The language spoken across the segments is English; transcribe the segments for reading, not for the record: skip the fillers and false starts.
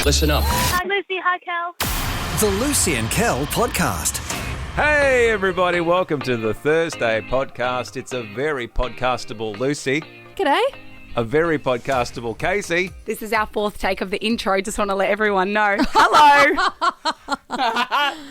Listen up. Hi, Lucy. Hi, Kel. The Lucy and Kel podcast. Hey everybody, welcome to the Thursday podcast. It's a very podcastable Lucy, G'day. a very podcastable Casey. This is our fourth take of the intro. Just want to let everyone know. Hello.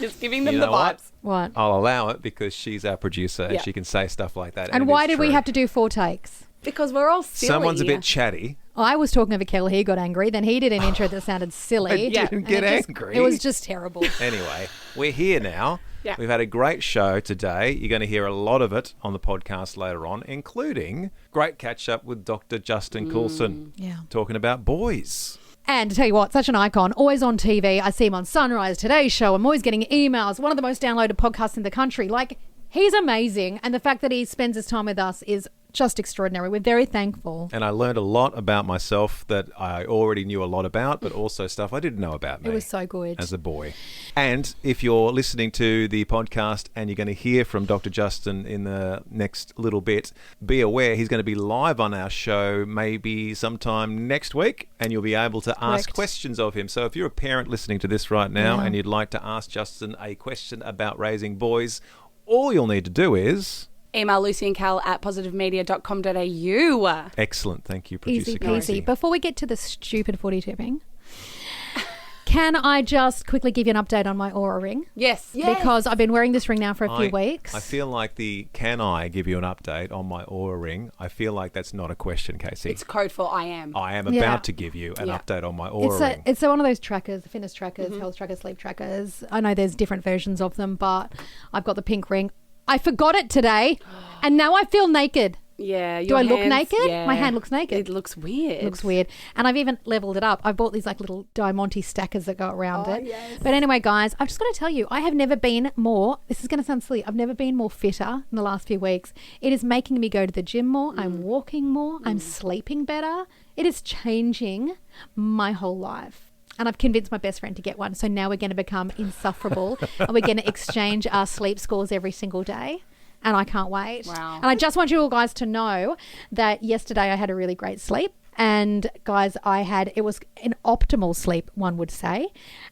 Just giving them You the know what? vibes. What? I'll allow it because she's our producer and Yeah. she can say stuff like that. And it why is did we true. have to do 4 takes? Because we're all silly. Someone's a bit chatty. I was talking over Kel, he got angry, then he did an intro that sounded silly. I didn't and get it just- angry. It was just terrible. Anyway, we're here now. Yeah. We've had a great show today. You're going to hear a lot of it on the podcast later on, including great catch up with Dr. Justin Coulson. Yeah. Talking about boys. And to tell you what, such an icon, always on TV. I see him on Sunrise, Today's Show. I'm always getting emails. One of the most downloaded podcasts in the country. Like, he's amazing. And the fact that he spends his time with us is just extraordinary. We're very thankful. And I learned a lot about myself that I already knew a lot about, but also stuff I didn't know about me. It was so good. As a boy. And if you're listening to the podcast and you're going to hear from Dr. Justin in the next little bit, be aware he's going to be live on our show maybe sometime next week, and you'll be able to ask Correct. questions of him. So if you're a parent listening to this right now and you'd like to ask Justin a question about raising boys, all you'll need to do is... Email Lucy and Cal at positivemedia.com.au. Excellent. Thank you, Producer Easy Casey. peasy. Before we get to the stupid footy tipping, can I just quickly give you an update on my Oura Ring? Yes. Because I've been wearing this ring now for a few weeks. I feel like can I give you an update on my Oura Ring? I feel like that's not a question, Casey. It's code for I am. I am Yeah. about to give you an Yeah. update on my Oura Ring. It's one of those trackers, the fitness trackers, health trackers, sleep trackers. I know there's different versions of them, but I've got the pink ring. I forgot it today, and now I feel naked. Yeah. Do your I look hands- naked? Yeah. My hand looks naked. It looks weird. It looks weird. And I've even leveled it up. I bought these like little Diamante stackers that go around it. yes. But anyway, guys, I've just got to tell you, I have never been more, this is going to sound silly, I've never been more fitter in the last few weeks. It is making me go to the gym more. I'm walking more. I'm sleeping better. It is changing my whole life. And I've convinced my best friend to get one. So now we're going to become insufferable and we're going to exchange our sleep scores every single day. And I can't wait. Wow. And I just want you all guys to know that yesterday I had a really great sleep. And guys, it was an optimal sleep, one would say.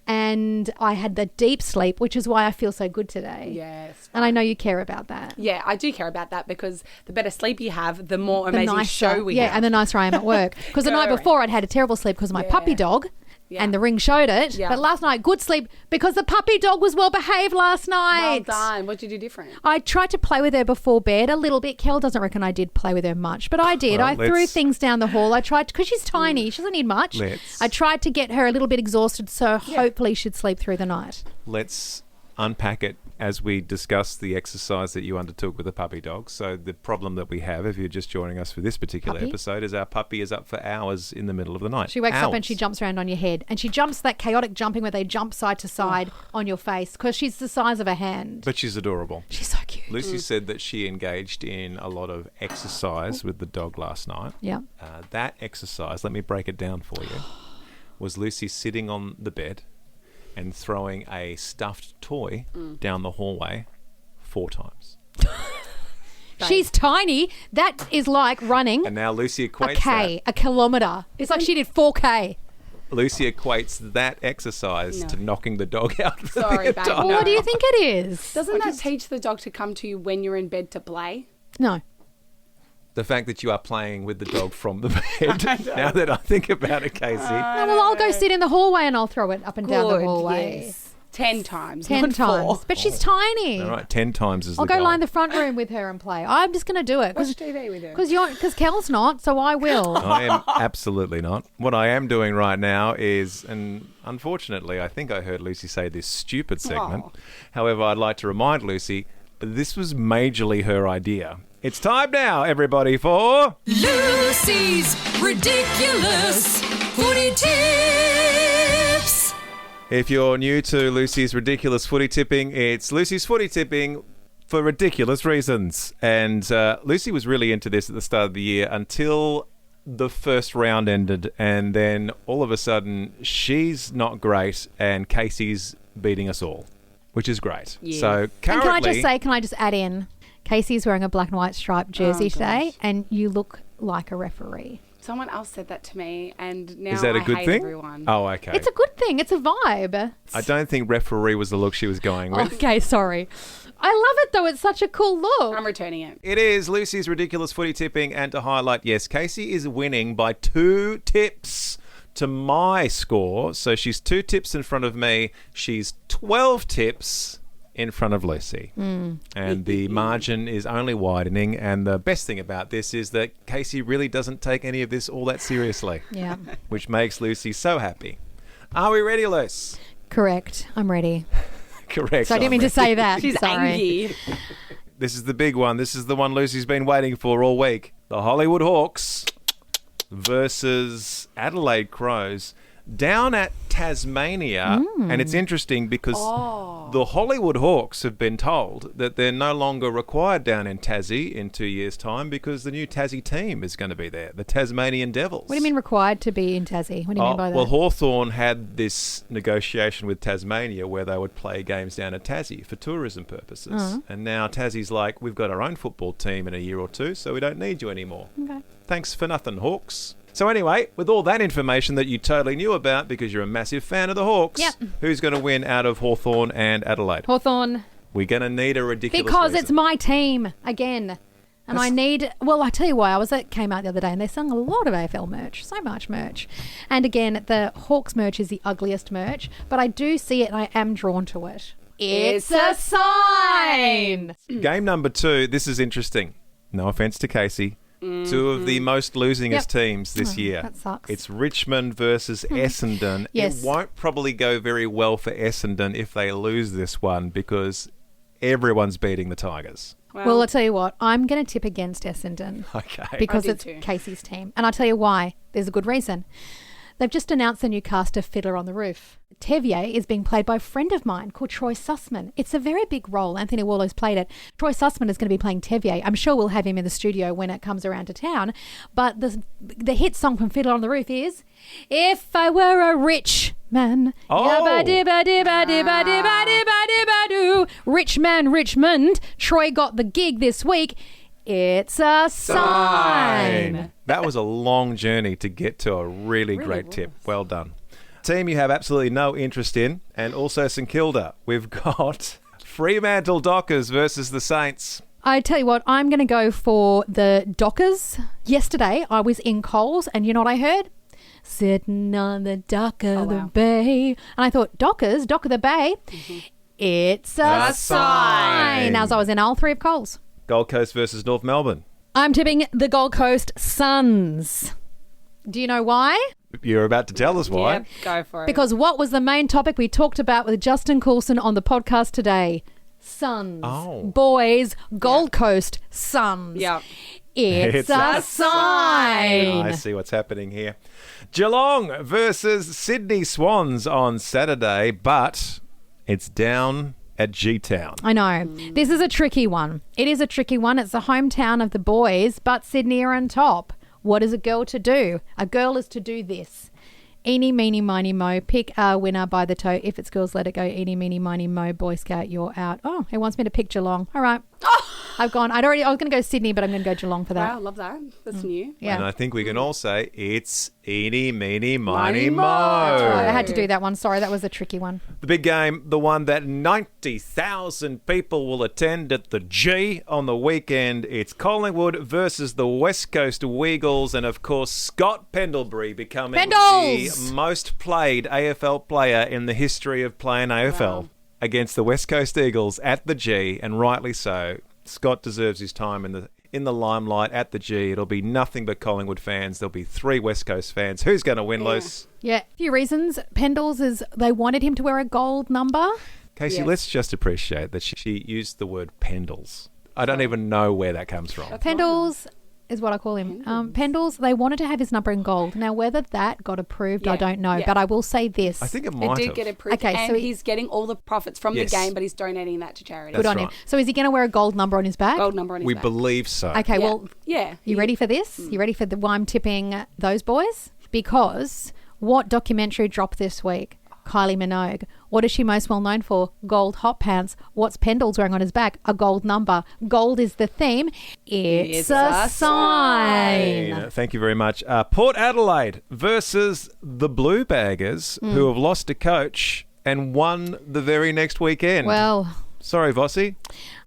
And I had the deep sleep, which is why I feel so good today. Yes. And I know you care about that. Yeah, I do care about that because the better sleep you have, the more The amazing show we have. and the nicer I am at work. Because the night Correct. before I'd had a terrible sleep because of my puppy dog. Yeah. And the ring showed it. Yeah. But last night, good sleep because the puppy dog was well behaved last Well night. done. What did you do different? I tried to play with her before bed a little bit. Kel doesn't reckon I did play with her much, but I did. Well, I threw let's- things down the hall. I tried, because she's tiny. She doesn't need much. I tried to get her a little bit exhausted so hopefully she'd sleep through the night. Let's unpack it as we discuss the exercise that you undertook with the puppy dog. So the problem that we have, if you're just joining us for this particular Puppy? episode, is our puppy is up for hours in the middle of the night. She wakes up and Hours. she jumps around on your head. And she jumps that chaotic jumping where they jump side to side on your face because she's the size of a hand. But she's adorable. She's so cute. Lucy said that she engaged in a lot of exercise with the dog last night. Yeah. That exercise, let me break it down for you, was Lucy sitting on the bed and throwing a stuffed toy down the hallway 4 times. She's tiny. That is like running And now Lucy a equates K, a kilometre. It's like she did 4K. Lucy equates that exercise to knocking the dog out. for Sorry, the babe. entire- Well, what do you think it is? Doesn't that teach the dog to come to you when you're in bed to play? No. The fact that you are playing with the dog from the bed. Now that I think about it, Casey. No, well, I'll go sit in the hallway and I'll throw it up and down the hallway. Yes. 10 times. 10 not 4. times. But she's tiny. All right, 10 times is I'll the go goal. lie in the front room with her and play. I'm just going to do it. Watch TV with her. Because Kel's not, so I will. I am absolutely not. What I am doing right now is, and unfortunately, I think I heard Lucy say this stupid segment. Oh. However, I'd like to remind Lucy, this was majorly her idea. It's time now, everybody, for... Lucy's Ridiculous Footy Tips. If you're new to Lucy's Ridiculous Footy Tipping, it's Lucy's Footy Tipping for ridiculous reasons. And Lucy was really into this at the start of the year until the first round ended. And then all of a sudden, she's not great and Casey's beating us all, which is great. Yeah. So currently... And can I just add in, Casey's wearing a black and white striped jersey today and you look like a referee. Someone else said that to me, and now Is that a I good hate thing? everyone. Oh, okay. It's a good thing. It's a vibe. I don't think referee was the look she was going with. Okay, sorry. I love it though. It's such a cool look. I'm returning it. It is Lucy's ridiculous footy tipping, and to highlight, yes, Casey is winning by 2 tips to my score. So she's 2 tips in front of me. She's 12 tips in front of Lucy. And the margin is only widening. And the best thing about this is that Casey really doesn't take any of this all that seriously. Yeah. Which makes Lucy so happy. Are we ready, Luce? Correct. I'm ready. Correct. So I didn't mean to say that. She's Sorry. angry. This is the big one. This is the one Lucy's been waiting for all week. The Hollywood Hawks versus Adelaide Crows down at Tasmania. And it's interesting because the Hollywood Hawks have been told that they're no longer required down in Tassie in 2 years' time because the new Tassie team is going to be there, the Tasmanian Devils. What do you mean required to be in Tassie? What do you mean by that? Well, Hawthorn had this negotiation with Tasmania where they would play games down at Tassie for tourism purposes. And now Tassie's like, we've got our own football team in a year or two, so we don't need you anymore. Okay. Thanks for nothing, Hawks. So anyway, with all that information that you totally knew about because you're a massive fan of the Hawks, Yep. who's going to win out of Hawthorn and Adelaide? Hawthorn. We're going to need a ridiculous Because it's reason. my team again. And I need, well, I tell you why, came out the other day and they sung a lot of AFL merch, so much merch. And again, the Hawks merch is the ugliest merch, but I do see it and I am drawn to it. It's a sign! Game number 2, this is interesting. No offence to Casey. 2 of the most losingest teams this year. that sucks. It's Richmond versus Essendon. Yes. It won't probably go very well for Essendon if they lose this one because everyone's beating the Tigers. Well, I'll tell you what, I'm going to tip against Essendon. Okay. Because I did it's too. Casey's team. And I'll tell you why. There's a good reason. They've just announced the new cast of Fiddler on the Roof. Tevier is being played by a friend of mine called Troy Sussman. It's a very big role. Anthony Warlow's played it. Troy Sussman is going to be playing Tevier. I'm sure we'll have him in the studio when it comes around to town. But the hit song from Fiddler on the Roof is If I Were a Rich Man. Oh. Yabba-dibba-dibba-dibba-dibba-dibba-doo. Rich man, Richmond. Troy got the gig this week. It's a sign. That was a long journey to get to a really great tip. Well done. Team you have absolutely no interest in, and also St Kilda. We've got Fremantle Dockers versus the Saints. I tell you what, I'm going to go for the Dockers. Yesterday, I was in Coles, and you know what I heard? Sitting on the dock of the bay. And I thought, Dockers, dock of the bay? It's a sign. As I was in all 3 of Coles. Gold Coast versus North Melbourne. I'm tipping the Gold Coast Suns. Do you know why? You're about to tell us why. Yep, go for it. Because what was the main topic we talked about with Justin Coulson on the podcast today? Suns. Oh. Boys, Gold Coast Suns. Yeah. It's a sign. I see what's happening here. Geelong versus Sydney Swans on Saturday, but it's down at G-Town. I know. This is a tricky one. It is a tricky one. It's the hometown of the boys, but Sydney are on top. What is a girl to do? A girl is to do this. Eeny, meeny, miny, mo. Pick a winner by the toe. If it's girls, let it go. Eeny, meeny, miny, mo. Boy Scout, you're out. Oh, he wants me to pick Geelong. All right. I've gone. I was going to go Sydney, but I'm going to go Geelong for that. Wow, love that. That's new. Yeah. And I think we can all say it's eeny, meeny, miny, Miny, mo. mo. That's I had to do that one. Sorry, that was a tricky one. The big game, the one that 90,000 people will attend at the G on the weekend. It's Collingwood versus the West Coast Weagles, and of course Scott Pendlebury becoming Pendles! the most played AFL player in the history of playing AFL against the West Coast Eagles at the G, and rightly so. Scott deserves his time in the limelight at the G. It'll be nothing but Collingwood fans. There'll be 3 West Coast fans. Who's going to win, Luce? Yeah, a few reasons. Pendles is they wanted him to wear a gold number. Casey, Yes. let's just appreciate that she used the word Pendles. I don't even know where that comes from. Pendles is what I call him. Pendles, they wanted to have his number in gold. Now, whether that got approved, I Yeah, don't know. yeah. but I will say this. I think it It might did have. get approved. Okay, and so he's getting all the profits from Yes. the game, but he's donating that to charity. Good That's on him. right. So is he going to wear a gold number on his back? Gold number on his We back. believe so. Okay, Yeah. well, Yeah. you ready for this? You ready for why I'm tipping those boys? Because what documentary dropped this week? Kylie Minogue. What is she most well known for? Gold hot pants. What's Pendle's wearing on his back? A gold number. Gold is the theme. It's a sign. Thank you very much. Port Adelaide versus the Blue Baggers, who have lost a coach and won the very next weekend. Well, sorry, Vossi.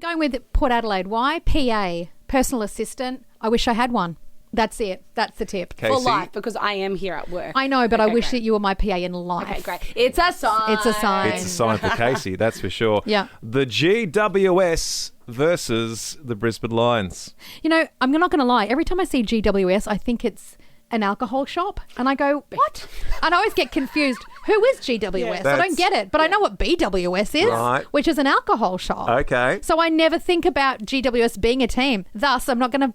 going with Port Adelaide. Why? PA, personal assistant. I wish I had one. That's it. That's the tip. Casey? For life, because I am here at work. I know, but I Okay, wish great. that you were my PA in life. Okay, great. It's a sign. It's a sign. It's a sign for Casey, that's for sure. Yeah. The GWS versus the Brisbane Lions. You know, I'm not going to lie. Every time I see GWS, I think it's an alcohol shop. And I go, what? And I always get confused. Who is GWS? I That's- don't get it. But I know what BWS is, Right. which is an alcohol shop. Okay. So I never think about GWS being a team. Thus, I'm not going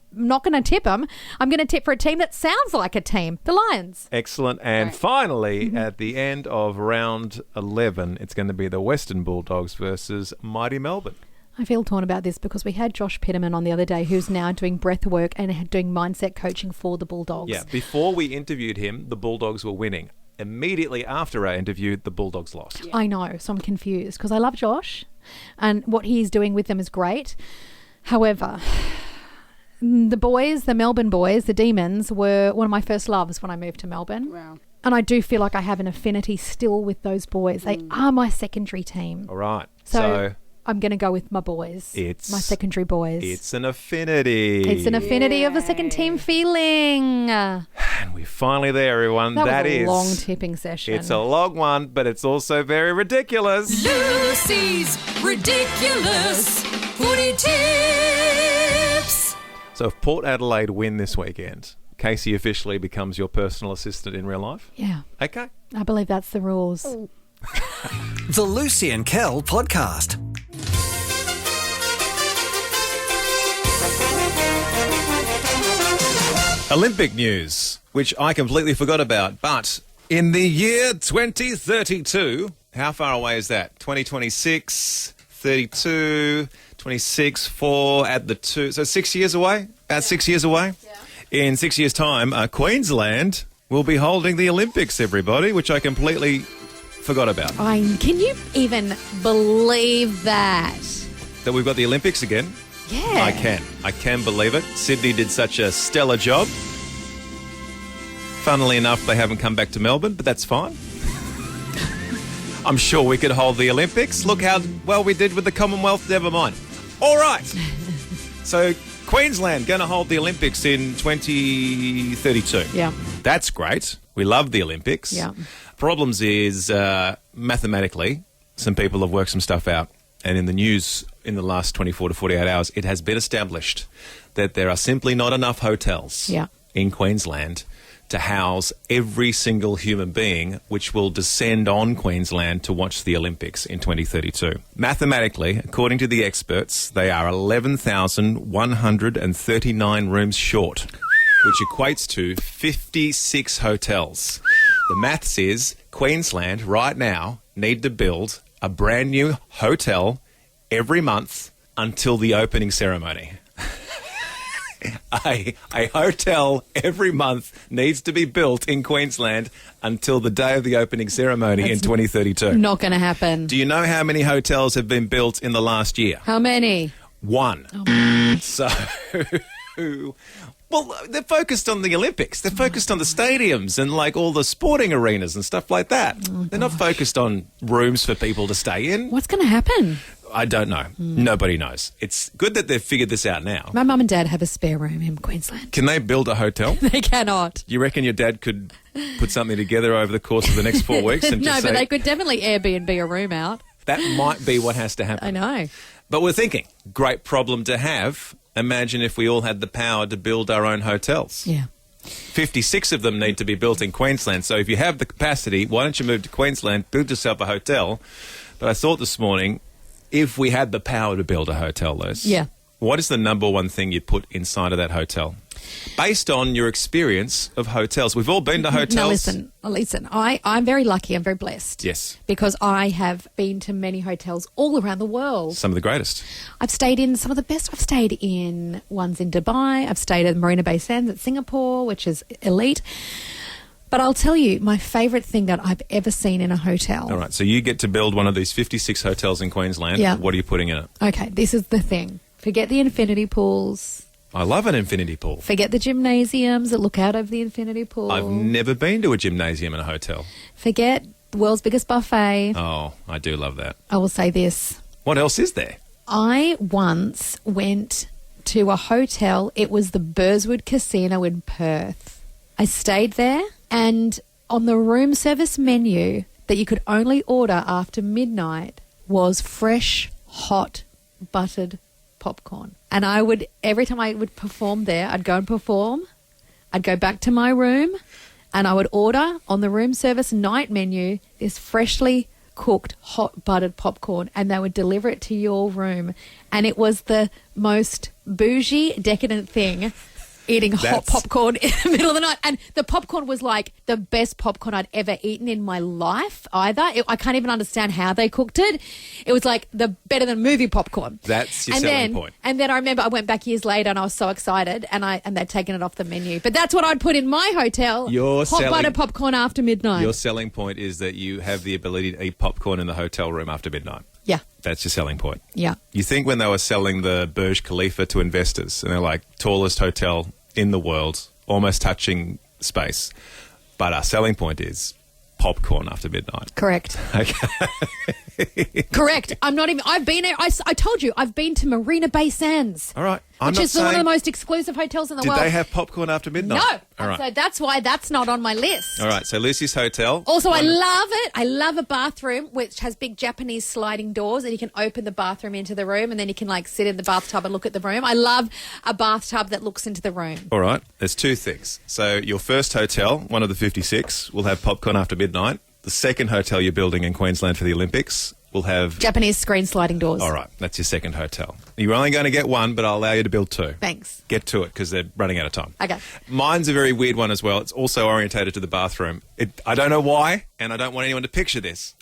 to tip them. I'm going to tip for a team that sounds like a team, the Lions. Excellent. And finally, at the end of round 11, it's going to be the Western Bulldogs versus Mighty Melbourne. I feel torn about this because we had Josh Pitterman on the other day, who's now doing breath work and doing mindset coaching for the Bulldogs. Yeah, before we interviewed him, the Bulldogs were winning. Immediately after our interview, the Bulldogs lost. I know, so I'm confused because I love Josh and what he's doing with them is great. However, the boys, the Melbourne boys, the Demons, were one of my first loves when I moved to Melbourne. Wow. And I do feel like I have an affinity still with those boys. They are my secondary team. All right. So I'm going to go with my boys. It's my secondary boys. It's an affinity. It's an affinity of a second team feeling. That And we're finally there, everyone. was That a is long tipping session. It's a long one, but it's also very ridiculous. Lucy's Ridiculous Footy Tips. So if Port Adelaide win this weekend, Casey officially becomes your personal assistant in real life? Yeah, Okay. I believe that's the rules. The Lucy and Kel Podcast. Olympic news, which I completely forgot about, but in the year 2032, how far away is that? 2026, 32, 26, 4, add the 2, so 6 years away? About 6 years away? Yeah. In 6 years' time, Queensland will be holding the Olympics, everybody, which I completely forgot about. Can you even believe that? That we've got the Olympics again. Yeah. I can believe it. Sydney did such a stellar job. Funnily enough, they haven't come back to Melbourne, but that's fine. I'm sure we could hold the Olympics. Look how well we did with the Commonwealth, never mind. All right. So Queensland going to hold the Olympics in 2032. Yeah. That's great. We love the Olympics. Yeah. Problems is, mathematically, some people have worked some stuff out. And in the news in the last 24 to 48 hours, it has been established that there are simply not enough hotels Yeah. in Queensland to house every single human being which will descend on Queensland to watch the Olympics in 2032. Mathematically, according to the experts, they are 11,139 rooms short, which equates to 56 hotels. The maths is Queensland right now need to build a brand new hotel every month until the opening ceremony. A hotel every month needs to be built in Queensland until the day of the opening ceremony in 2032. Not going to happen. Do you know how many hotels have been built in the last year? How many? 1. So, well, they're focused on the Olympics. They're focused on the stadiums and like all the sporting arenas and stuff like that. They're not focused on rooms for people to stay in. What's going to happen? I don't know. Nobody knows. It's good that they've figured this out now. My mum and dad have a spare room in Queensland. Can they build a hotel? They cannot. You reckon your dad could put something together over the course of the next 4 weeks and No, just but say, they could definitely Airbnb a room out. that might be what has to happen. I know. But we're thinking, great problem to have. Imagine if we all had the power to build our own hotels. Yeah. 56 of them need to be built in Queensland. So if you have the capacity, why don't you move to Queensland, build yourself a hotel? But I thought this morning, if we had the power to build a hotel, Liz, Yeah. what is the number one thing you'd put inside of that hotel? Based on your experience of hotels. We've all been to hotels. Now listen. I'm very lucky. I'm very blessed. Yes. Because I have been to many hotels all around the world. Some of the greatest. I've stayed in some of the best. I've stayed in ones in Dubai. I've stayed at Marina Bay Sands at Singapore, which is elite. But I'll tell you, my favourite thing that I've ever seen in a hotel. All right, so you get to build one of these 56 hotels in Queensland. Yeah. What are you putting in it? Okay, this is the thing. Forget the infinity pools. I love an infinity pool. Forget the gymnasiums that look out over the infinity pool. I've never been to a gymnasium in a hotel. Forget the world's biggest buffet. Oh, I do love that. I will say this. What else is there? I once went to a hotel. It was the Burswood Casino in Perth. I stayed there, and on the room service menu that you could only order after midnight was fresh, hot, buttered popcorn. And I would, every time I would perform there, I'd go and perform. I'd go back to my room, and I would order on the room service night menu this freshly cooked hot buttered popcorn, and they would deliver it to your room. And it was the most bougie, decadent thing, eating hot popcorn in the middle of the night. And the popcorn was like the best popcorn I'd ever eaten in my life either. I can't even understand how they cooked it. It was like the better than movie popcorn. That's your selling point. And then I remember I went back years later and I was so excited, and they'd taken it off the menu. But that's what I'd put in my hotel. Hot butter popcorn after midnight. Your selling point is that you have the ability to eat popcorn in the hotel room after midnight. Yeah. That's your selling point. Yeah. You think when they were selling the Burj Khalifa to investors, and they're like, tallest hotel in the world, almost touching space, but our selling point is popcorn after midnight. Correct. Okay. Correct. I'm not even. I've been there. I told you. I've been to Marina Bay Sands. All right. Which is one of the most exclusive hotels in the world. Did they have popcorn after midnight? No. All right. So that's why that's not on my list. All right. So Lucy's Hotel. Also, I love it. I love a bathroom which has big Japanese sliding doors, and you can open the bathroom into the room, and then you can like sit in the bathtub and look at the room. I love a bathtub that looks into the room. All right. There's two things. So your first hotel, one of the 56, will have popcorn after midnight. The second hotel you're building in Queensland for the Olympics will have Japanese screen sliding doors. All right. That's your second hotel. You're only going to get one, but I'll allow you to build two. Thanks. Get to it because they're running out of time. Okay. Mine's a very weird one as well. It's also orientated to the bathroom. I don't know why, and I don't want anyone to picture this.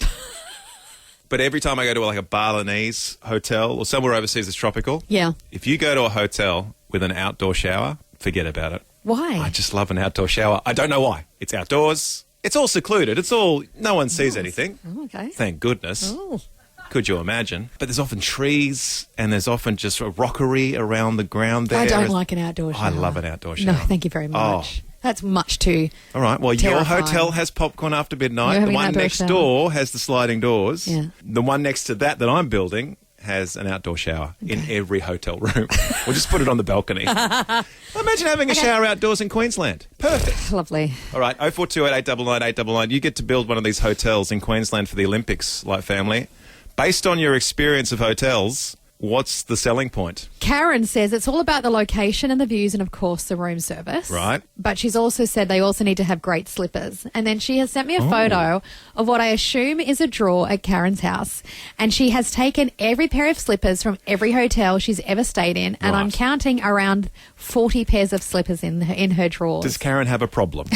But every time I go to like a Balinese hotel or somewhere overseas that's tropical, Yeah. if you go to a hotel with an outdoor shower, forget about it. Why? I just love an outdoor shower. I don't know why. It's outdoors. It's all secluded. It's all, no one sees anything. Oh, okay. Thank goodness. Oh. Could you imagine? But there's often trees and there's often just a rockery around the ground there. I don't like an outdoor shower. I love an outdoor shower. No, thank you very much. That's much too. All right. Well, terrifying. your hotel has popcorn after midnight. You're The having an one outdoor next shower. door has the sliding doors. Yeah. The one next to that I'm building has an outdoor shower in every hotel room. We'll just put it on the balcony. Imagine having a shower outdoors in Queensland. Perfect. Lovely. All right. 0428 899 899. You get to build one of these hotels in Queensland for the Olympics, like family. Based on your experience of hotels, what's the selling point? Karen says it's all about the location and the views and, of course, the room service. Right. But she's also said they also need to have great slippers. And then she has sent me a photo of what I assume is a drawer at Karen's house. And she has taken every pair of slippers from every hotel she's ever stayed in. And I'm Right. counting around 40 pairs of slippers in her drawers. Does Karen have a problem?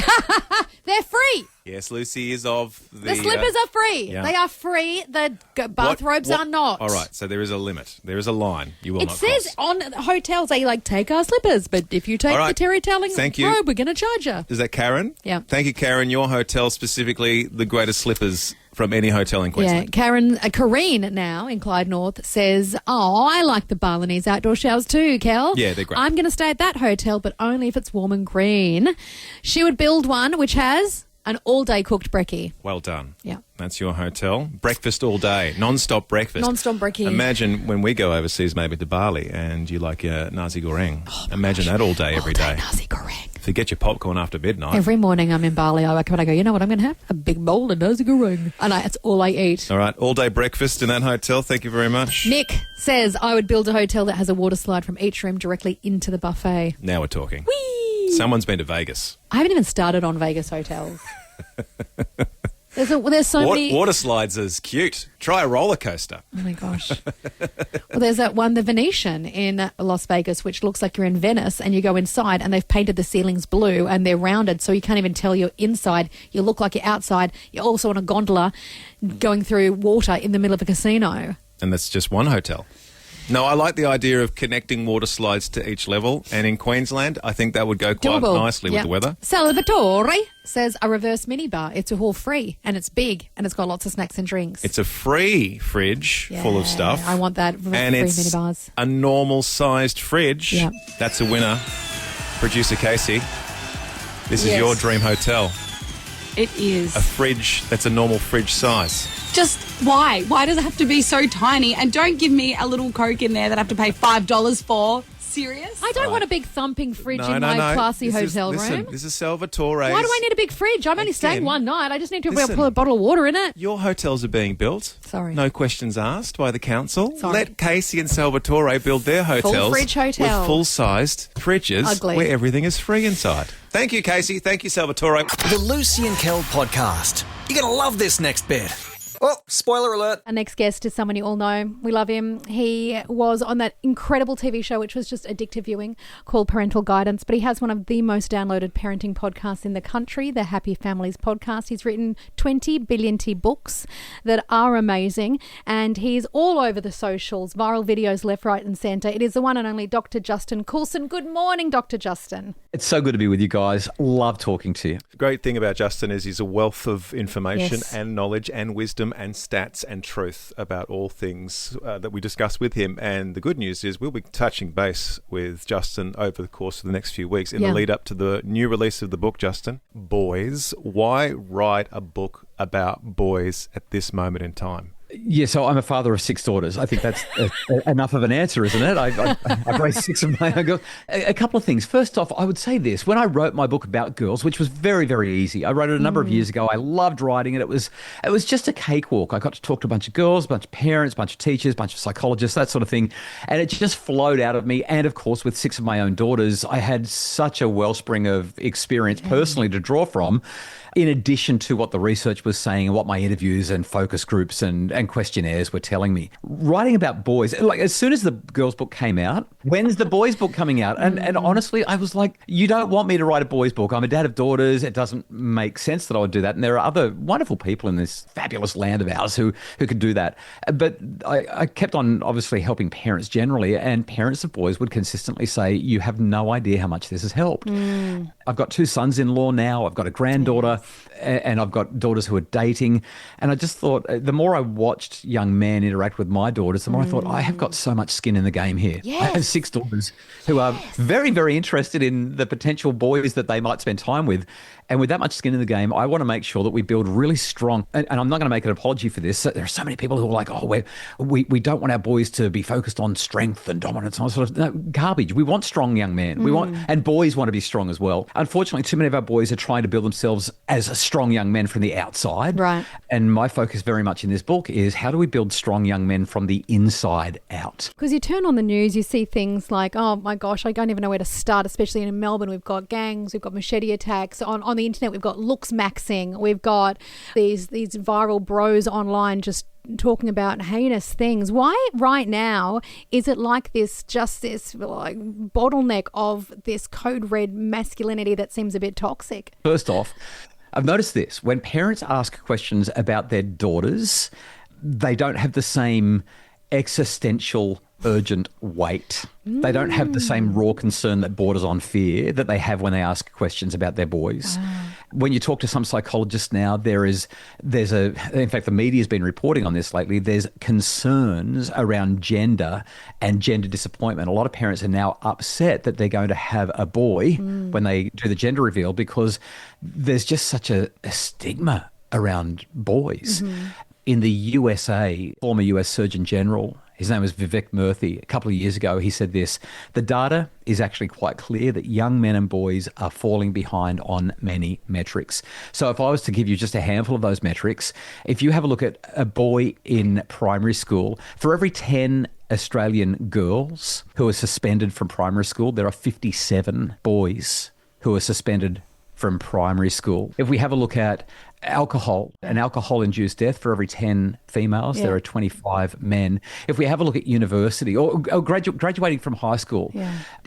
They're free. Yes, Lucy is of The slippers are free. yeah. They are free. The bathrobes What- are not. All right, so there is a limit. There is a line you will It not says cross. on the hotels, they like, take our slippers, but if you take All right. the terry telling Thank you. robe, we're going to charge you. Is that Karen? Yeah. Thank you, Karen. Your hotel specifically, the greatest slippers from any hotel in Yeah, Queensland. Kareen now in Clyde North says, oh, I like the Balinese outdoor showers too, Kel. Yeah, they're great. I'm going to stay at that hotel, but only if it's warm and green. She would build one which has an all-day cooked brekkie. Well done. Yeah. That's your hotel. Breakfast all day. Non-stop breakfast. Non-stop brekkie. Imagine when we go overseas, maybe to Bali, and you like your nasi goreng. Imagine that all day, every day. Nasi goreng. Forget your popcorn after midnight. Every morning I'm in Bali, I wake up and I go, you know what I'm going to have? A big bowl of nasi goreng. And that's all I eat. All right, all-day breakfast in that hotel. Thank you very much. Nick says, I would build a hotel that has a water slide from each room directly into the buffet. Now we're talking. Whee! Someone's been to Vegas. I haven't even started on Vegas hotels. There's so many. Water slides is cute. Try a roller coaster. Oh my gosh. Well, there's that one, the Venetian in Las Vegas, which looks like you're in Venice, and you go inside and they've painted the ceilings blue and they're rounded, so you can't even tell you're inside. You look like you're outside. You're also on a gondola going through water in the middle of a casino. And that's just one hotel. No, I like the idea of connecting water slides to each level. And in Queensland, I think that would go quite nicely with the weather. Salvatore says a reverse minibar. It's all free and it's big and it's got lots of snacks and drinks. It's a free fridge full of stuff. I want that. And free it's minibars. a normal-sized fridge. Yep. That's a winner. Producer Casey, this is your dream hotel. It is. A fridge that's a normal fridge size. Just why? Why does it have to be so tiny? And don't give me a little Coke in there that I have to pay $5 for. Serious? I don't want a big thumping fridge in my classy hotel room. This is Salvatore. Why do I need a big fridge? I'm only staying one night. I just need to listen, put a bottle of water in it. Your hotels are being built. Sorry. No questions asked by the council. Sorry. Let Casey and Salvatore build their hotels. Full fridge hotel. With full-sized fridges Ugly. where everything is free inside. Thank you, Casey. Thank you, Salvatore. The Lucy and Kel podcast. You're going to love this next bit. Oh, spoiler alert. Our next guest is someone you all know. We love him. He was on that incredible TV show, which was just addictive viewing, called Parental Guidance. But he has one of the most downloaded parenting podcasts in the country, the Happy Families podcast. He's written 20 billion books that are amazing. And he's all over the socials, viral videos left, right and centre. It is the one and only Dr. Justin Coulson. Good morning, Dr. Justin. It's so good to be with you guys. Love talking to you. The great thing about Justin is he's a wealth of information Yes. and knowledge and wisdom and stats and truth about all things that we discuss with him. And the good news is we'll be touching base with Justin over the course of the next few weeks in the lead up to the new release of the book, Justin. Boys. Why write a book about boys at this moment in time? Yeah, so I'm a father of 6 daughters. I think that's enough of an answer, isn't it? I've raised 6 of my own girls. A couple of things. First off, I would say this. When I wrote my book about girls, which was very, very easy, I wrote it a number of years ago. I loved writing it. It was just a cakewalk. I got to talk to a bunch of girls, a bunch of parents, a bunch of teachers, a bunch of psychologists, that sort of thing. And it just flowed out of me. And, of course, with 6 of my own daughters, I had such a wellspring of experience personally to draw from, in addition to what the research was saying and what my interviews and focus groups and questionnaires were telling me. Writing about boys, like as soon as the girls' book came out, when's the boys' book coming out? And honestly, I was like, you don't want me to write a boys' book. I'm a dad of daughters. It doesn't make sense that I would do that. And there are other wonderful people in this fabulous land of ours who could do that. But I kept on obviously helping parents generally, and parents of boys would consistently say, you have no idea how much this has helped. I've got 2 sons-in-law now. I've got a granddaughter. And I've got daughters who are dating. And I just thought, the more I watched young men interact with my daughters, the more I thought, I have got so much skin in the game here. Yes. I have 6 daughters who are very, very interested in the potential boys that they might spend time with. And with that much skin in the game, I want to make sure that we build really strong, and I'm not going to make an apology for this. There are so many people who are like, we don't want our boys to be focused on strength and dominance. And sort of, no, garbage. We want strong young men. And boys want to be strong as well. Unfortunately, too many of our boys are trying to build themselves as a strong young men from the outside. Right. And my focus very much in this book is how do we build strong young men from the inside out? Because you turn on the news, you see things like, oh my gosh, I don't even know where to start, especially in Melbourne. We've got gangs, we've got machete attacks. On the internet, we've got looks maxing. We've got these viral bros online just talking about heinous things. Why right now is it like this, just this like bottleneck of this code red masculinity that seems a bit toxic? First off, I've noticed this. When parents ask questions about their daughters, they don't have the same existential urgent weight. They don't have the same raw concern that borders on fear that they have when they ask questions about their boys. When you talk to some psychologists now, in fact, the media's been reporting on this lately, there's concerns around gender and gender disappointment. A lot of parents are now upset that they're going to have a boy when they do the gender reveal because there's just such a stigma around boys. In the USA, former US Surgeon General, his name was Vivek Murthy, a couple of years ago, he said this: the data is actually quite clear that young men and boys are falling behind on many metrics. So if I was to give you just a handful of those metrics, if you have a look at a boy in primary school, for every 10 Australian girls who are suspended from primary school, there are 57 boys who are suspended from primary school. If we have a look at alcohol, an alcohol-induced death, for every 10 females, there are 25 men. If we have a look at university or graduating from high school,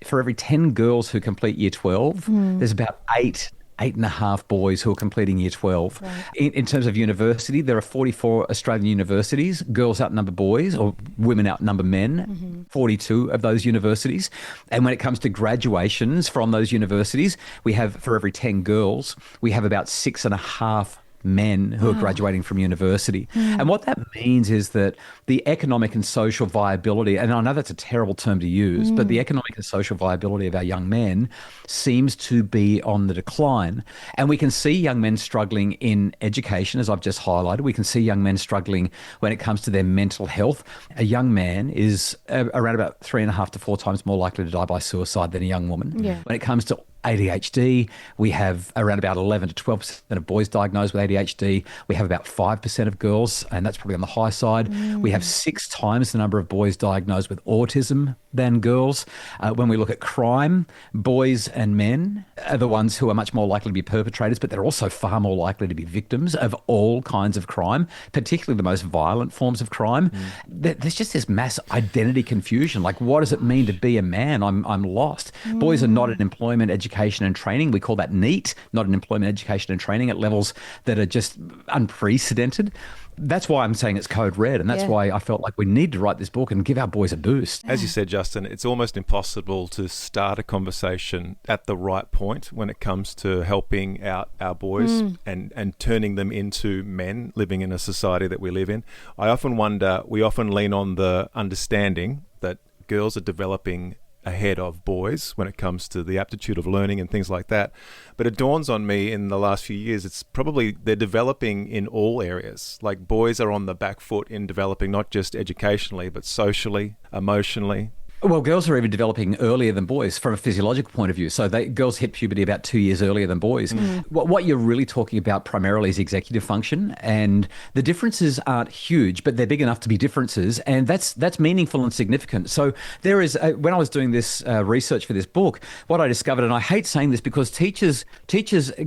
for every 10 girls who complete year 12, there's about 8 8.5 boys who are completing year 12. In terms of university, there are 44 Australian universities. Girls outnumber boys, or women outnumber men, 42 of those universities. And when it comes to graduations from those universities, we have, for every 10 girls, we have about 6.5 men who are graduating from university. And what that means is that the economic and social viability, and I know that's a terrible term to use, but the economic and social viability of our young men seems to be on the decline. And we can see young men struggling in education, as I've just highlighted. We can see young men struggling when it comes to their mental health. A young man is around about 3.5 to 4 times more likely to die by suicide than a young woman. Yeah. When it comes to ADHD, we have around about 11 to 12% of boys diagnosed with ADHD. We have about 5% of girls, and that's probably on the high side. We have 6 times the number of boys diagnosed with autism than girls. When we look at crime, boys and men are the ones who are much more likely to be perpetrators, but they're also far more likely to be victims of all kinds of crime, particularly the most violent forms of crime. There's just this mass identity confusion. Like, what does it mean to be a man? I'm lost. Boys are not in employment, education and training. We call that NEAT, not in employment, education and training, at levels that are just unprecedented. That's why I'm saying it's code red, and that's why I felt like we need to write this book and give our boys a boost. As you said, Justin, it's almost impossible to start a conversation at the right point when it comes to helping out our boys and turning them into men living in a society that we live in. I often wonder, we often lean on the understanding that girls are developing ahead of boys when it comes to the aptitude of learning and things like that. But it dawns on me in the last few years, it's probably they're developing in all areas. Like, boys are on the back foot in developing not just educationally, but socially, emotionally. Well, girls are even developing earlier than boys from a physiological point of view. So girls hit puberty about 2 years earlier than boys. What you're really talking about primarily is executive function, and the differences aren't huge, but they're big enough to be differences, and that's meaningful and significant. So there is, when I was doing this research for this book, what I discovered, and I hate saying this because teachers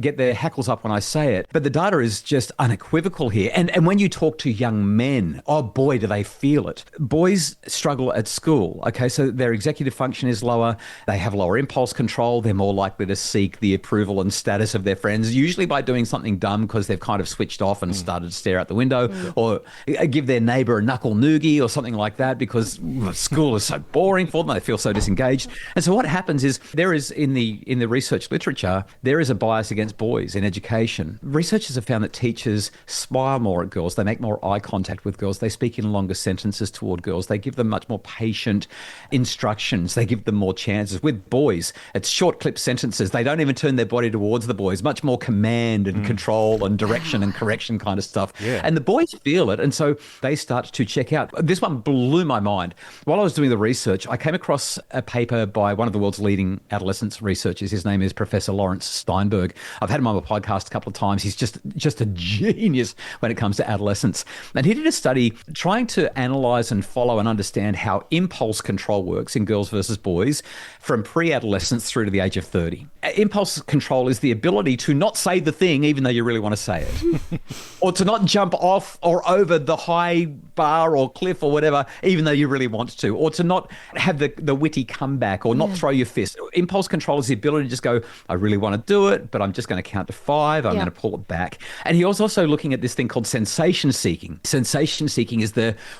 get their hackles up when I say it, but the data is just unequivocal here. And when you talk to young men, oh boy, do they feel it. Boys struggle at school, okay? So their executive function is lower. They have lower impulse control. They're more likely to seek the approval and status of their friends, usually by doing something dumb because they've kind of switched off and started to stare out the window, or give their neighbour a knuckle noogie or something like that because school is so boring for them. They feel so disengaged. And so what happens is there is, in the research literature, there is a bias against boys in education. Researchers have found that teachers smile more at girls. They make more eye contact with girls. They speak in longer sentences toward girls. They give them much more patient instructions. They give them more chances. With boys, it's short clip sentences. They don't even turn their body towards the boys. Much more command and control and direction and correction kind of stuff. Yeah. And the boys feel it, and so they start to check out. This one blew my mind. While I was doing the research, I came across a paper by one of the world's leading adolescence researchers. His name is Professor Lawrence Steinberg. I've had him on my podcast a couple of times. He's just a genius when it comes to adolescence. And he did a study trying to analyze and follow and understand how impulse control works in girls versus boys from pre-adolescence through to the age of 30. Impulse control is the ability to not say the thing even though you really want to say it, or to not jump off or over the high bar or cliff or whatever even though you really want to, or to not have the witty comeback, or not throw your fist. Impulse control is the ability to just go, I really want to do it, but I'm just going to count to 5. I'm going to pull it back. And he was also looking at this thing called sensation seeking. Sensation seeking is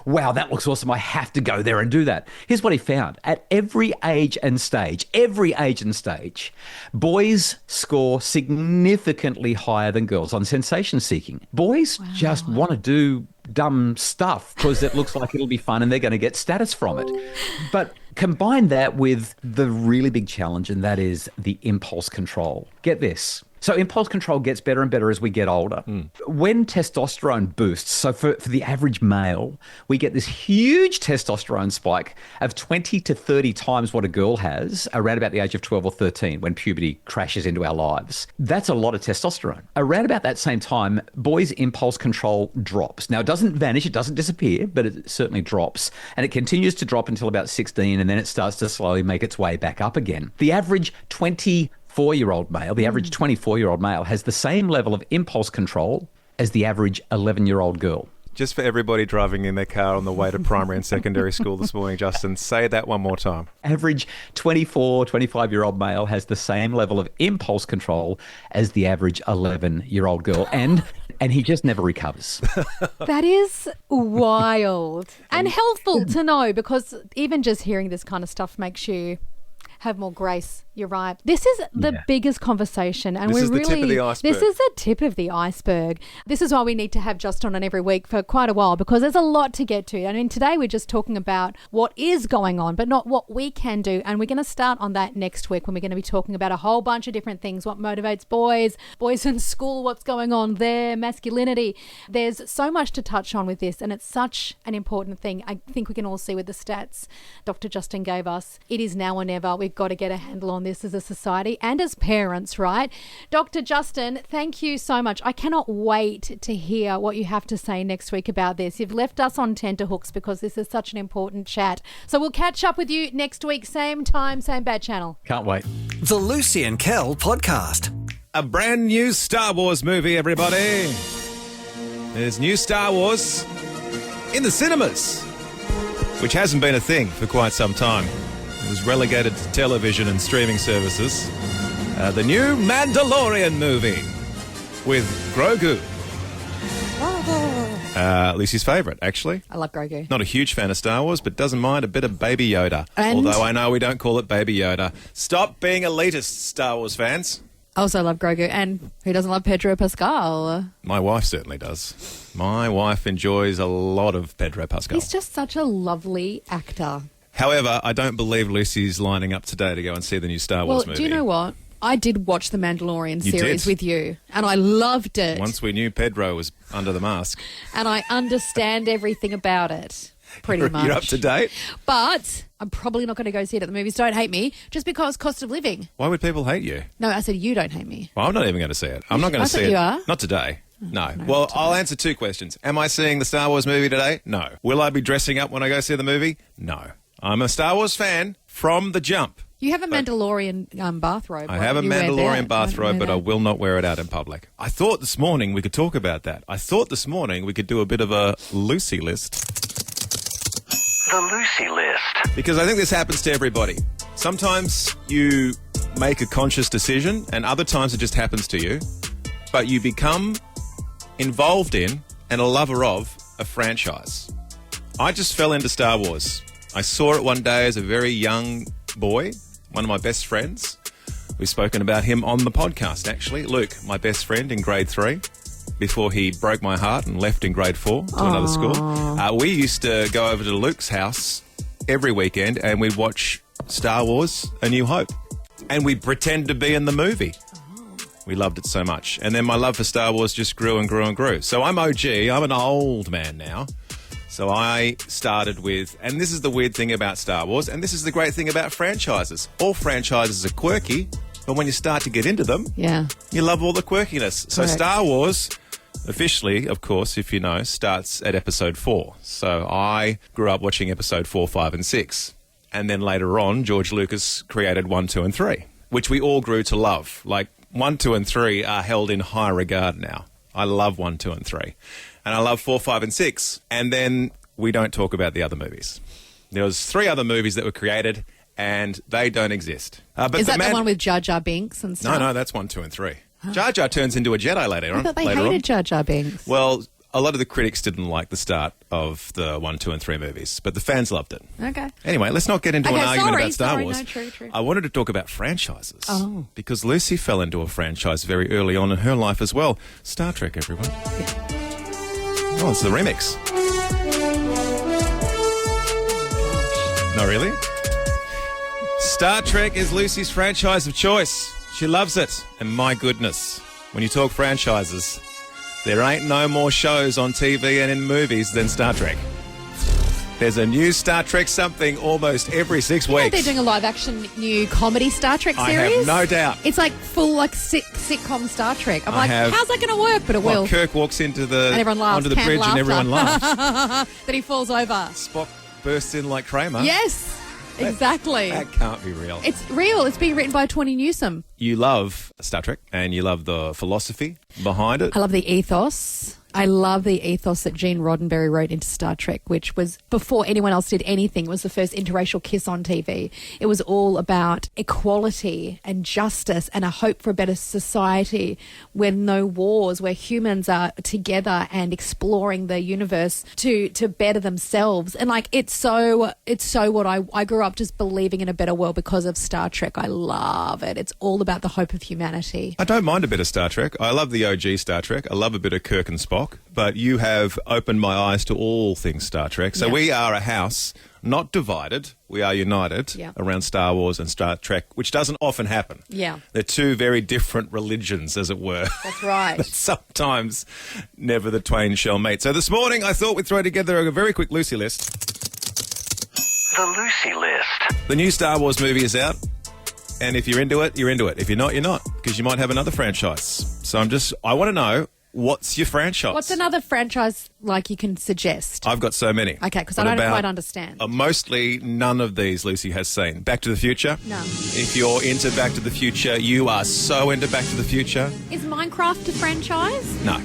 wow, that looks awesome. I have to go there and do that. Here's what he found. At every age and stage, boys score significantly higher than girls on sensation seeking. Boys just want to do dumb stuff because it looks like it'll be fun and they're going to get status from it. But combine that with the really big challenge, and that is the impulse control. Get this. So impulse control gets better and better as we get older. When testosterone boosts, so for the average male, we get this huge testosterone spike of 20 to 30 times what a girl has around about the age of 12 or 13 when puberty crashes into our lives. That's a lot of testosterone. Around about that same time, boys' impulse control drops. Now, it doesn't vanish, it doesn't disappear, but it certainly drops. And it continues to drop until about 16, and then it starts to slowly make its way back up again. The average 24-year-old male, the average 24-year-old male has the same level of impulse control as the average 11-year-old girl. Just for everybody driving in their car on the way to primary and secondary school this morning, Justin, say that one more time. Average 24, 25-year-old male has the same level of impulse control as the average 11-year-old girl. And he just never recovers. That is wild and helpful to know, because even just hearing this kind of stuff makes you have more grace. You're right. This is the biggest conversation, and This is the tip of the iceberg. This is the tip of the iceberg. This is why we need to have Justin on every week for quite a while, because there's a lot to get to. I mean, today we're just talking about what is going on, but not what we can do. And we're going to start on that next week when we're going to be talking about a whole bunch of different things: what motivates boys in school, what's going on there, masculinity. There's so much to touch on with this, and it's such an important thing. I think we can all see with the stats Dr. Justin gave us. It is now or never. We've got to get a handle on this as a society and as parents, right? Dr. Justin, thank you so much. I cannot wait to hear what you have to say next week about this. You've left us on tenterhooks because this is such an important chat. So we'll catch up with you next week, same time, same bad channel. Can't wait. The Lucy and Kel podcast. A brand new Star Wars movie, everybody. There's new Star Wars in the cinemas, which hasn't been a thing for quite some time. It was relegated to television and streaming services. The new Mandalorian movie with Grogu. Lucy's favourite, actually. I love Grogu. Not a huge fan of Star Wars, but doesn't mind a bit of Baby Yoda. And- Although I know we don't call it Baby Yoda. Stop being elitist, Star Wars fans. I also love Grogu. And who doesn't love Pedro Pascal? My wife certainly does. My wife enjoys a lot of Pedro Pascal. He's just such a lovely actor. However, I don't believe Lucy's lining up today to go and see the new Star Wars movie. Well, do you know what? I did watch the Mandalorian You series did? with you, and I loved it. Once we knew Pedro was under the mask. And I understand everything about it, pretty much. You're up to date? But I'm probably not going to go see it at the movies. Don't hate me, just because cost of living. Why would people hate you? No, I said you don't hate me. Well, I'm not even going to see it. I'm not going I to see thought it. you are. Not today. No. no, Well, not today. I'll answer two questions. Am I seeing the Star Wars movie today? No. Will I be dressing up when I go see the movie? No. I'm a Star Wars fan from the jump. You have a Mandalorian bathrobe. I Why have a don't you wear Mandalorian that? Why don't bathrobe, you but wear I that? will not wear it out in public. I thought this morning we could talk about that. I thought this morning we could do a bit of a Lucy list. The Lucy list. Because I think this happens to everybody. Sometimes you make a conscious decision and other times it just happens to you. But you become involved in and a lover of a franchise. I just fell into Star Wars. I saw it one day as a very young boy, one of my best friends. We've spoken about him on the podcast, actually. Luke, my best friend in grade 3, before he broke my heart and left in grade 4 to another school. We used to go over to Luke's house every weekend and we'd watch Star Wars A New Hope. And we'd pretend to be in the movie. We loved it so much. And then my love for Star Wars just grew and grew and grew. So I'm OG. I'm an old man now. So I started with, and this is the weird thing about Star Wars, and this is the great thing about franchises. All franchises are quirky, but when you start to get into them, Yeah. you love all the quirkiness. So Correct. Star Wars, officially, of course, if you know, starts at episode 4. So I grew up watching episode 4, 5 and 6. And then later on, George Lucas created 1, 2 and 3, which we all grew to love. Like 1, 2 and 3 are held in high regard now. I love 1, 2 and 3. And I love 4, 5 and 6. And then we don't talk about the other movies. There was 3 other movies that were created and they don't exist. But Is that the one with Jar Jar Binks and stuff? No, that's 1, 2 and 3. Jar Jar turns into a Jedi later on. I thought they later on. hated Jar Jar Binks. Well, a lot of the critics didn't like the start of the 1, 2 and 3 movies, but the fans loved it. Okay. Anyway, let's not get into an Okay, argument sorry, about Star sorry, Wars. no, true. I wanted to talk about franchises. Oh. Because Lucy fell into a franchise very early on in her life as well. Star Trek, everyone. Oh, it's the remix. No, really? Star Trek is Lucy's franchise of choice. She loves it. And my goodness, when you talk franchises, there ain't no more shows on TV and in movies than Star Trek. There's a new Star Trek something almost every 6 You know weeks. they're doing a live-action new comedy Star Trek I series? have no doubt. It's like full sitcom Star Trek. I'm I like, have- how's that going to work? But it Well, will. Kirk walks into the And everyone laughs. onto the Canned bridge laughter. and everyone laughs. Then he falls over. Spock bursts in like Kramer. Yes, exactly. That can't be real. It's real. It's being written by Tawny Newsome. You love Star Trek and you love the philosophy behind it. I love the ethos. I love the ethos that Gene Roddenberry wrote into Star Trek, which was before anyone else did anything. It was the first interracial kiss on TV. It was all about equality and justice and a hope for a better society where no wars, where humans are together and exploring the universe to better themselves. And like, it's so what I grew up just believing in a better world because of Star Trek. I love it. It's all about the hope of humanity. I don't mind a bit of Star Trek. I love the OG Star Trek. I love a bit of Kirk and Spock. But you have opened my eyes to all things Star Trek. So we are a house not divided. We are united around Star Wars and Star Trek, which doesn't often happen. Yeah. They're two very different religions, as it were. That's right. Sometimes never the twain shall meet. So this morning I thought we'd throw together a very quick Lucy list. The Lucy List. The new Star Wars movie is out. And if you're into it, you're into it. If you're not, you're not. Because you might have another franchise. So I want to know, what's your franchise? What's another franchise like you can suggest? I've got so many. Okay, because I don't quite understand. Mostly none of these Lucy has seen. Back to the Future? No. If you're into Back to the Future, you are so into Back to the Future. Is Minecraft a franchise? No.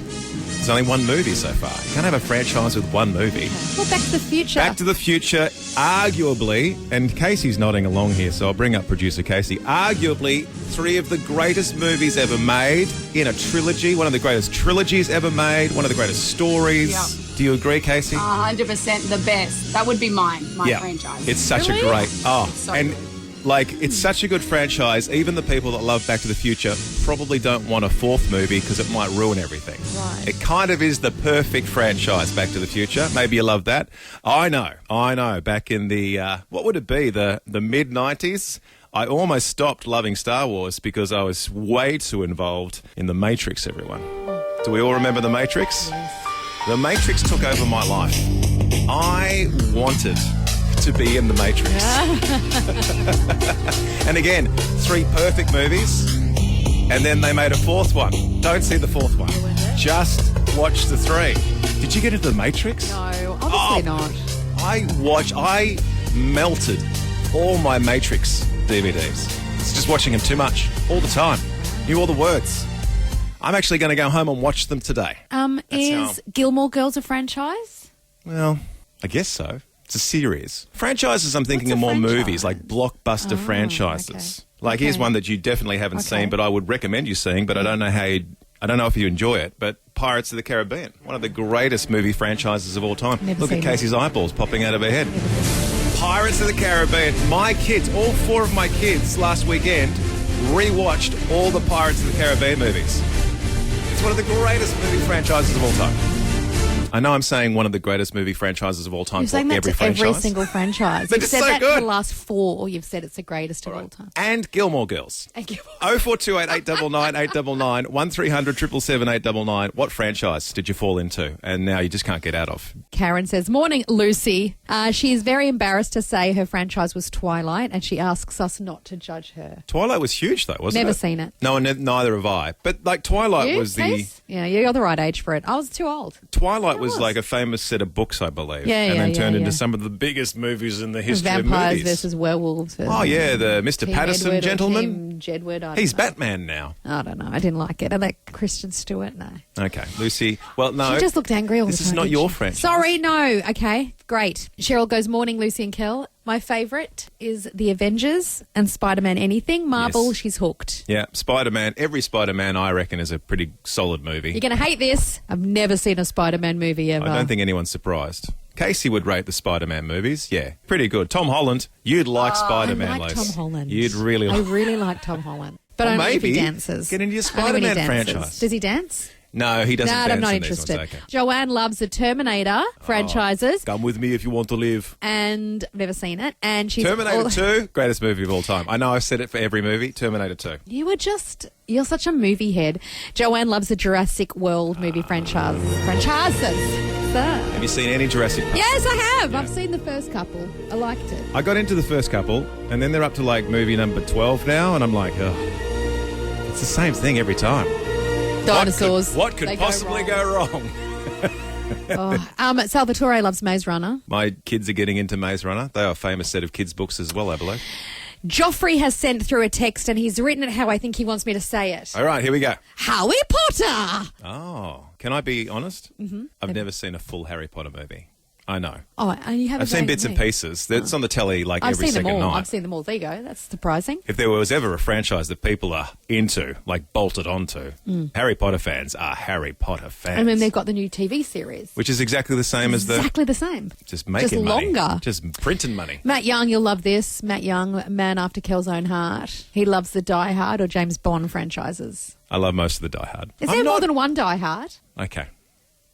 There's only one movie so far. You can't have a franchise with one movie. Well, Back to the Future. Back to the Future, arguably, and Casey's nodding along here, so I'll bring up producer Casey, arguably 3 of the greatest movies ever made in a trilogy, one of the greatest trilogies ever made, one of the greatest stories. Yeah. Do you agree, Casey? 100% the best. That would be my franchise. It's such a Really? great... Oh, so and... good. Like, it's such a good franchise, even the people that love Back to the Future probably don't want a 4th movie because it might ruin everything. Right. It kind of is the perfect franchise, Back to the Future. Maybe you love that. I know. Back in the, what would it be, the mid-90s? I almost stopped loving Star Wars because I was way too involved in The Matrix, everyone. Do we all remember The Matrix? Yes. The Matrix took over my life. I wanted to be in The Matrix. And again, 3 perfect movies, and then they made a 4th one. Don't see the 4th one. Just watch the 3. Did you get into The Matrix? No, obviously not. I melted all my Matrix DVDs. It's just watching them too much, all the time. Knew all the words. I'm actually going to go home and watch them today. Is Gilmore Girls a franchise? Well, I guess so. It's a series. Franchises, I'm thinking What's of a more franchise? movies, like blockbuster franchises. Okay. Like, here's one that you definitely haven't seen, but I would recommend you seeing, but I don't know if you enjoy it, but Pirates of the Caribbean, one of the greatest movie franchises of all time. Never Look at seen Casey's eyeballs popping out of her head. Pirates of the Caribbean. My kids, all 4 of my kids last weekend rewatched all the Pirates of the Caribbean movies. It's one of the greatest movie franchises of all time. I know I'm saying one of the greatest movie franchises of all time You're for saying that every to franchise. every single franchise. But You've it's said so that good. for the last 4, or you've said it's the greatest of all time. And Gilmore Girls. Thank you. 0428 899 899 1300 777 899. What franchise did you fall into and now you just can't get out of? Karen says, morning, Lucy. She is very embarrassed to say her franchise was Twilight, and she asks us not to judge her. Twilight was huge though, wasn't it? Never seen it. No, neither have I. But like Twilight You, was Case? Yeah, you're the right age for it. I was too old. Twilight was like a famous set of books, I believe. Yeah, and then yeah, turned yeah. into some of the biggest movies in the history Vampires of movies. versus werewolves. Oh yeah, the Mr. Team Patterson Edward or gentleman. Team Jedward. I don't He's know. Batman now. I don't know. I didn't like it. I like Kristen Stewart. No. Okay, Lucy. Well, no. She just looked angry all the time. This is not didn't your she? franchise. Sorry, no. Okay, great. Cheryl goes, morning, Lucy and Kel. My favourite is The Avengers and Spider-Man Anything. Marvel, Yes. she's hooked. Yeah, Spider-Man. Every Spider-Man, I reckon, is a pretty solid movie. You're going to hate this. I've never seen a Spider-Man movie ever. I don't think anyone's surprised. Casey would rate the Spider-Man movies. Yeah, pretty good. Tom Holland, you'd like Spider-Man, I like Luce. Tom Holland. You'd really I like... really like Tom Holland. But Well, only if he maybe dances. get into your Only when he Spider-Man dances. franchise. Does he dance? No, he doesn't No, dance I'm not in these interested. ones. Okay. Joanne loves the Terminator franchises. Come with me if you want to live. And I've never seen it. And she's Terminator 2, greatest movie of all time. I know I've said it for every movie. Terminator 2. You're such a movie head. Joanne loves the Jurassic World movie franchises. Have you seen any Jurassic Park? Yes, I have. I've seen the first couple. I liked it. I got into the first couple, and then they're up to like movie number 12 now, and I'm like, ugh. It's the same thing every time. Dinosaurs. What could They possibly go wrong? Salvatore loves Maze Runner. My kids are getting into Maze Runner. They are a famous set of kids' books as well, I believe. Joffrey has sent through a text and he's written it how I think he wants me to say it. All right, here we go. Harry Potter. Oh, Can I be honest? Mm-hmm. I've never seen a full Harry Potter movie. I know. Oh, and you haven't I've seen bits and pieces. It's on the telly like every second night. I've seen them all. There you go. That's surprising. If there was ever a franchise that people are into, like bolted onto, Harry Potter fans are Harry Potter fans. And then they've got the new TV series. Which is exactly the same as the... Exactly the same. Just making Just money. longer. Just printing money. Matt Young, you'll love this. Matt Young, man after Kel's own heart. He loves the Die Hard or James Bond franchises. I love most of the Die Hard. Is there more than one Die Hard? Okay.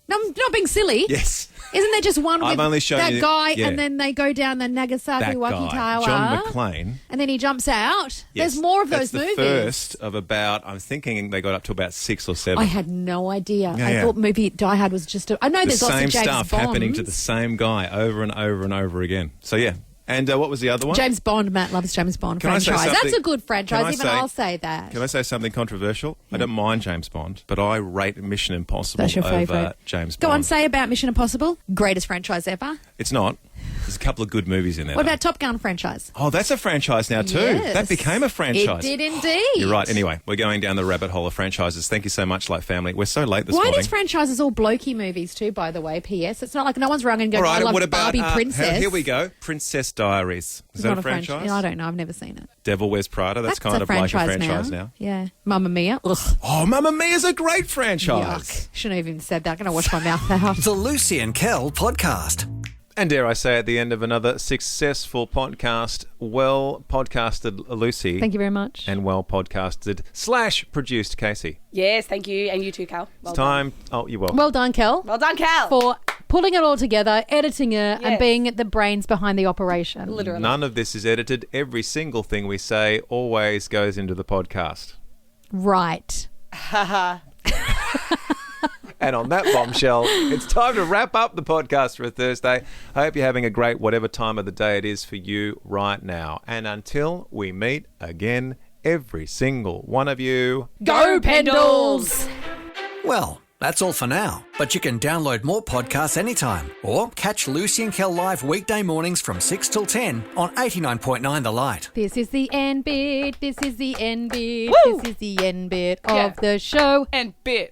No, I'm not being silly. Yes. Isn't there just one with I've only shown that you, guy yeah. and then they go down the Nagasaki That Waki guy, Tower? John McClane. And then he jumps out. Yes. There's more of That's those movies. the first of about, I'm thinking they got up to about 6 or 7. I had no idea. Yeah, I yeah. thought movie Die Hard was just I know The there's lots same of James stuff Bonds. happening to the same guy over and over and over again. So, yeah. And what was the other one? James Bond. Matt loves James Bond Can I say franchise. That's something- a good franchise. Even I'll say that. Can I say something controversial? I don't mind James Bond, but I rate Mission Impossible That's your over favourite. James Go Bond. on, say about Mission Impossible. Greatest franchise ever. It's not. There's a couple of good movies in there. What though. about Top Gun franchise? Oh, that's a franchise now too. Yes. That became a franchise. It did indeed. You're right. Anyway, we're going down the rabbit hole of franchises. Thank you so much, Like Family. We're so late this Why morning. these franchises all blokey movies too, by the way, P.S.? It's not like no one's rung and All going, right, I love what about Barbie Princess. Here we go. Princess Diaries. Is It's that not a franchise? Yeah, I don't know. I've never seen it. Devil Wears Prada. That's kind a of like a franchise now. Yeah. Mamma Mia. Ugh. Oh, Mamma Mia's a great franchise. Yuck. Shouldn't have even said that. I'm going to wash my mouth out. The Lucy and Kel podcast. And dare I say, at the end of another successful podcast, well podcasted Lucy. Thank you very much. And well podcasted / produced Casey. Yes, thank you. And you too, Cal. Well It's time. Oh, you're welcome. Well done, Kel. Well done, Cal. For pulling it all together, editing it, and Yes. being the brains behind the operation. Literally. None of this is edited. Every single thing we say always goes into the podcast. Right. And on that bombshell, it's time to wrap up the podcast for a Thursday. I hope you're having a great whatever time of the day it is for you right now. And until we meet again, every single one of you, Go Pendles! Well, that's all for now. But you can download more podcasts anytime or catch Lucy and Kel live weekday mornings from 6 till 10 on 89.9 The Light. This is the end bit. This is the end bit. Woo! This is the end bit Yeah. of the show. And bit.